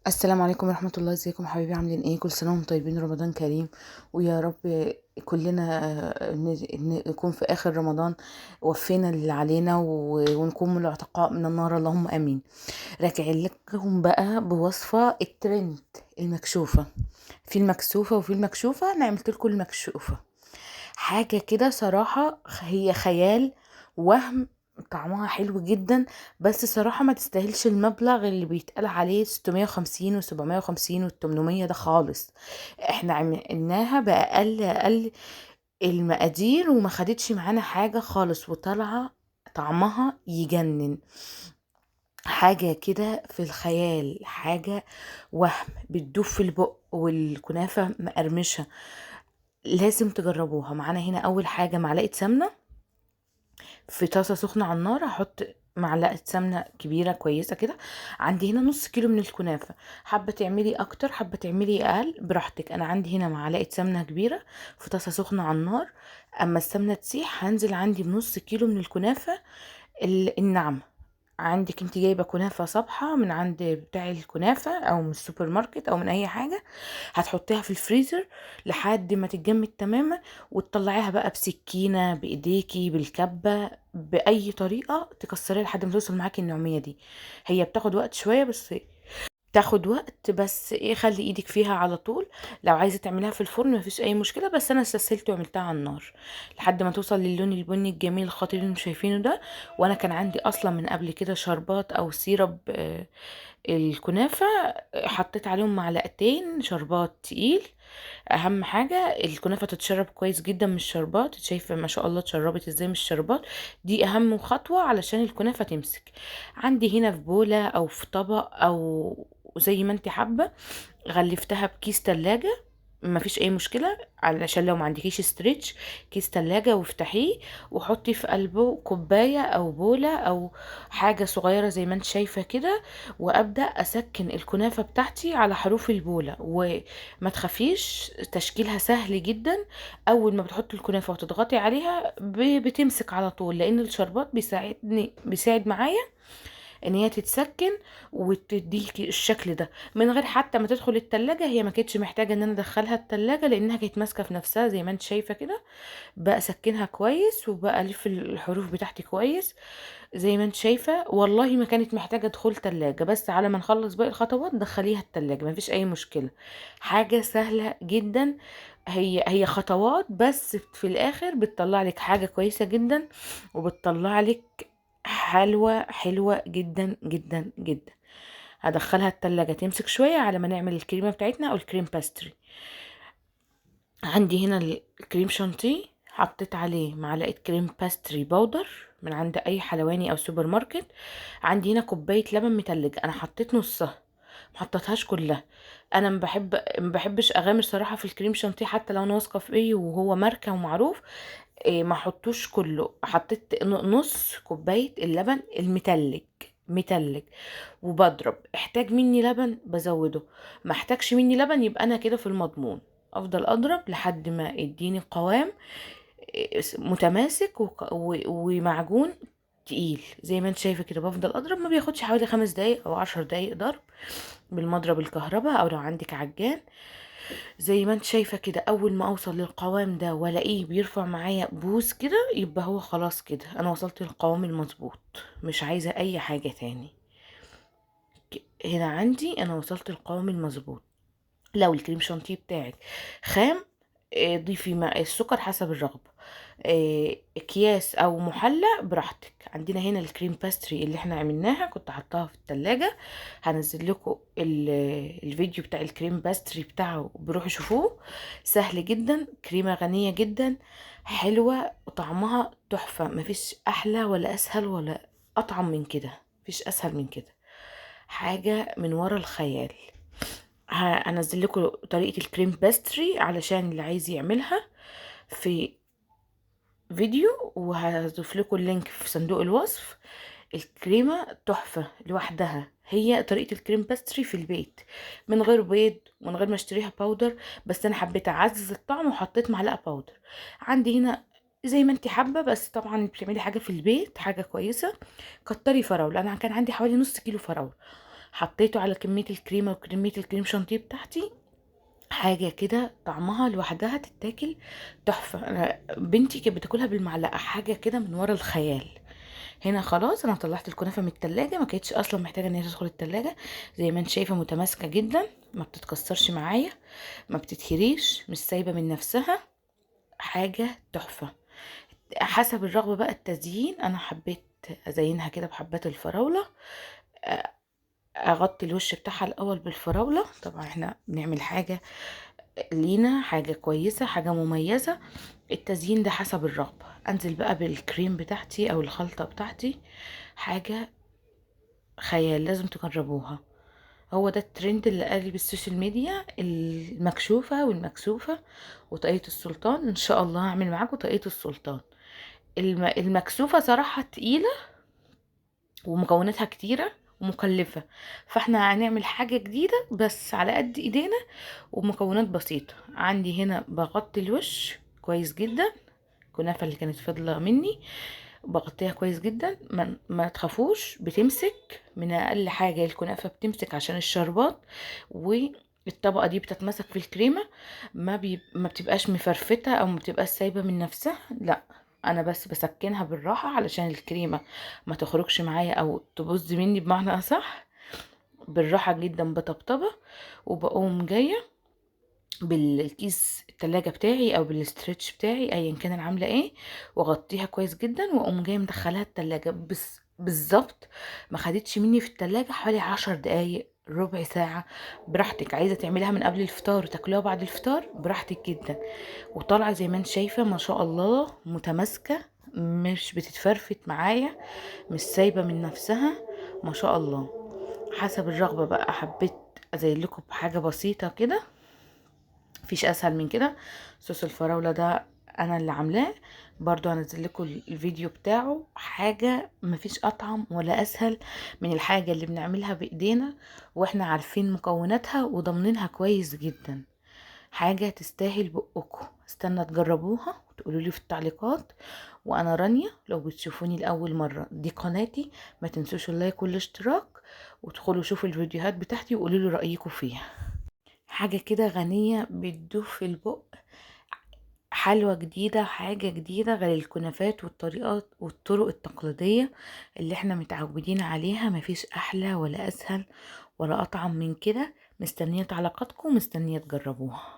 السلام عليكم ورحمة الله. ازيكم حبايبي؟ عاملين ايه؟ كل سنة وانتم طيبين، رمضان كريم. ويا رب كلنا نكون في آخر رمضان وفينا اللي علينا ونكون من العتقاء من النار، اللهم امين. راجعين لكم بقى بوصفة الترند المكشوفة. في المكسوفة وفي المكشوفة، انا عملت لكم المكشوفة. حاجة كده صراحة هي خيال، وهم. طعمها حلو جدا، بس صراحة ما تستاهلش المبلغ اللي بيتقال عليه 650 و750 و800 ده خالص. احنا عملناها بأقل المقادير وما خدتش معانا حاجة خالص، وطالعة طعمها يجنن. حاجة كده في الخيال، حاجة وهم بتدوب في البق، والكنافة مقرمشة. لازم تجربوها معانا. هنا اول حاجة معلقة سمنة في طاسة سخنة على النار. هحط معلقة سمنة كبيرة كويسة كده. عندي هنا نص كيلو من الكنافة، حابة تعملي اكتر حابة تعملي اقل براحتك. انا عندي هنا معلقة سمنة كبيرة في طاسة سخنة على النار. اما السمنة تسيح هنزل عندي بنص كيلو من الكنافة الناعمة. عندك انت جايبه كنافه صبحه من عند بتاع الكنافه او من السوبر ماركت او من اي حاجه، هتحطيها في الفريزر لحد ما تتجمد تماما، وتطلعيها بقى بسكينه، بايديكي، بالكبه، باي طريقه تكسريها لحد ما توصل معاكي النعوميه دي. هي بتاخد وقت شويه، بس ايه، خلي ايدك فيها على طول. لو عايزه تعمليها في الفرن مفيش اي مشكله، بس انا استسهلت وعملتها على النار لحد ما توصل للون البني الجميل الخطير اللي انتم شايفينه ده. وانا كان عندي اصلا من قبل كده شربات او سيرب الكنافه، حطيت عليهم معلقتين شربات تقيل. اهم حاجه الكنافه تتشرب كويس جدا من الشربات. شايفه ما شاء الله اتشربت ازاي من الشربات. دي اهم خطوه علشان الكنافه تمسك. عندي هنا في بوله او في طبق او زي ما انت حابه. غلفتها بكيس تلاجة، مفيش اي مشكلة، علشان لو ما عندكيش ستريتش. كيس تلاجة وافتحيه، وحطي في قلبه كوباية او بولة او حاجة صغيرة زي ما انت شايفة كده. وابدأ اسكن الكنافة بتاعتي على حروف البولة، وما تخافيش تشكيلها سهل جدا. اول ما بتحطي الكنافة وتضغطي عليها بتمسك على طول، لان الشربات بيساعد معايا ان هي تتسكن وتديكي الشكل ده من غير حتى ما تدخل التلاجة. هي ما كانتش محتاجة ان انا ادخلها التلاجة لانها كانت ماسكة في نفسها زي ما انت شايفة كده. بقى اسكنها كويس وبقى الف الحروف بتاعتي كويس زي ما انت شايفة. والله ما كانت محتاجة دخول تلاجة، بس على ما نخلص باقي الخطوات دخليها التلاجة، ما فيش اي مشكلة. حاجة سهلة جدا. هي خطوات بس في الاخر بتطلع لك حاجة كويسة جدا، وبتطلع لك حلوة حلوة جدا جدا جدا. هدخلها التلاجة تمسك شوية على ما نعمل الكريمة بتاعتنا او الكريم باستري. عندي هنا الكريم شانتيه، حطيت عليه معلقة كريم باستري باودر من عند اي حلواني او سوبر ماركت. عندي هنا كوباية لبن متلج، انا حطيت نصها، محطتهاش كلها. انا ما بحبش اغامر صراحة في الكريم شانتيه حتى لو انا واثقة فيه وهو ماركة ومعروف. إيه، ما احطوش كله، حطيت نص كوباية اللبن المتلج متلج. وبضرب، احتاج مني لبن بزوده، ما احتاجش مني لبن يبقى انا كده في المضمون. افضل اضرب لحد ما يديني قوام متماسك ومعجون تقيل زي ما انت شايفه كده. بفضل اضرب، ما بياخدش حوالي 5 دقايق او 10 دقايق ضرب بالمضرب الكهرباء او لو عندك عجان. زي ما انت شايفة كده، اول ما اوصل للقوام ده والاقيه بيرفع معايا بوز كده، يبقى هو خلاص كده انا وصلت للقوام المظبوط. مش عايزة اي حاجة تاني. هنا عندي انا وصلت للقوام المظبوط. لو الكريم شانتيه بتاعك خام، ضيفي مع السكر حسب الرغبة. اكياس او محلى براحتك. عندنا هنا الكريم باستري اللي احنا عملناها، كنت حطاها في التلاجة. هنزل لكم الفيديو بتاع الكريم باستري بتاعه، بروحوا شوفوه. سهل جدا، كريمة غنية جدا، حلوة وطعمها تحفة. مفيش احلى ولا اسهل ولا اطعم من كده، مفيش اسهل من كده. حاجة من ورا الخيال. هنزل لكم طريقة الكريم باستري علشان اللي عايز يعملها في فيديو، وهضيف لكم اللينك في صندوق الوصف. الكريمة تحفة لوحدها، هي طريقة الكريم باستري في البيت من غير بيض ومن غير ما اشتريها باودر. بس انا حبيت اعزز الطعم وحطيت معلقة باودر. عندي هنا زي ما انت حابة، بس طبعا بتعملي حاجة في البيت حاجة كويسة. كتري فراولة، انا كان عندي حوالي نص كيلو فراولة. حطيته على كمية الكريمة وكمية الكريم شانتيه بتاعتي، حاجة كده طعمها لوحدها تتاكل تحفة. أنا بنتي كانت بتاكلها بالمعلقة، حاجة كده من ورا الخيال. هنا خلاص انا طلعت الكنافة من التلاجة، ما كانتش اصلا محتاجة ان هي تدخل التلاجة. زي ما انت شايفة متماسكة جدا، ما بتتكسرش معايا، ما بتتهريش، مش سايبة من نفسها، حاجة تحفة. حسب الرغبة بقى التزيين، انا حبيت ازينها كده بحبات الفراولة، اغطي الوش بتاعها الاول بالفراولة. طبعا احنا بنعمل حاجة لينا، حاجة كويسة، حاجة مميزة. التزيين ده حسب الرغبة. انزل بقى بالكريم بتاعتي او الخلطة بتاعتي، حاجة خيال، لازم تجربوها. هو ده الترند اللي قالب السوشيال ميديا، المكشوفة والمكسوفة وطاقية السلطان. ان شاء الله هعمل معاكم طاقية السلطان. المكسوفة صراحة تقيلة ومكوناتها كتيرة ومكلفة، فاحنا هنعمل حاجة جديدة بس على قد ايدينا ومكونات بسيطة. عندي هنا بغطي الوش كويس جدا، الكنافة اللي كانت فاضلة مني بغطيها كويس جدا. ما تخافوش، بتمسك من اقل حاجة، الكنافة بتمسك عشان الشربات، والطبقة دي بتتمسك في الكريمة، ما بتبقاش مفرفتة او ما بتبقاش سايبة من نفسها، لا. انا بس بسكنها بالراحة علشان الكريمة ما تخرجش معايا او تبوظ مني بمعنى اصح. بالراحة جدا بطبطبة، وبقوم جاية بالكيس التلاجة بتاعي او بالاسترتش بتاعي ايا كان انا عامله ايه، واغطيها كويس جدا، واقوم جايه مدخلاها التلاجة. بس بالظبط ما خدتش مني في التلاجة حوالي 10 دقايق، ربع ساعة. براحتك، عايزة تعمليها من قبل الفطار وتاكلوها بعد الفطار براحتك جدا. وطالعة زي ما انت شايفة ما شاء الله متماسكة، مش بتتفرفت معايا، مش سايبة من نفسها، ما شاء الله. حسب الرغبة بقى، حبيت ازين لكم بحاجة بسيطة كده، مفيش اسهل من كده. صوص الفراولة ده انا اللي عاملاه، برضو هنزل لكم الفيديو بتاعه. حاجة مفيش اطعم ولا اسهل من الحاجة اللي بنعملها بايدينا واحنا عارفين مكوناتها وضامنينها كويس جدا. حاجة تستاهل بقكم. استنى تجربوها وتقولوا لي في التعليقات. وانا رانيا، لو بتشوفوني لاول مرة دي قناتي، ما تنسوش اللايك والاشتراك، وتدخلوا شوفوا الفيديوهات بتاعتي وقولوا لي رأيكم فيها. حاجة كده غنية بتدوب في البق، حلوة جديدة، حاجة جديدة غير الكنافات والطريقات والطرق التقليدية اللي احنا متعودين عليها. مفيش احلى ولا اسهل ولا اطعم من كده. مستنية تعليقاتكم، مستنية تجربوها.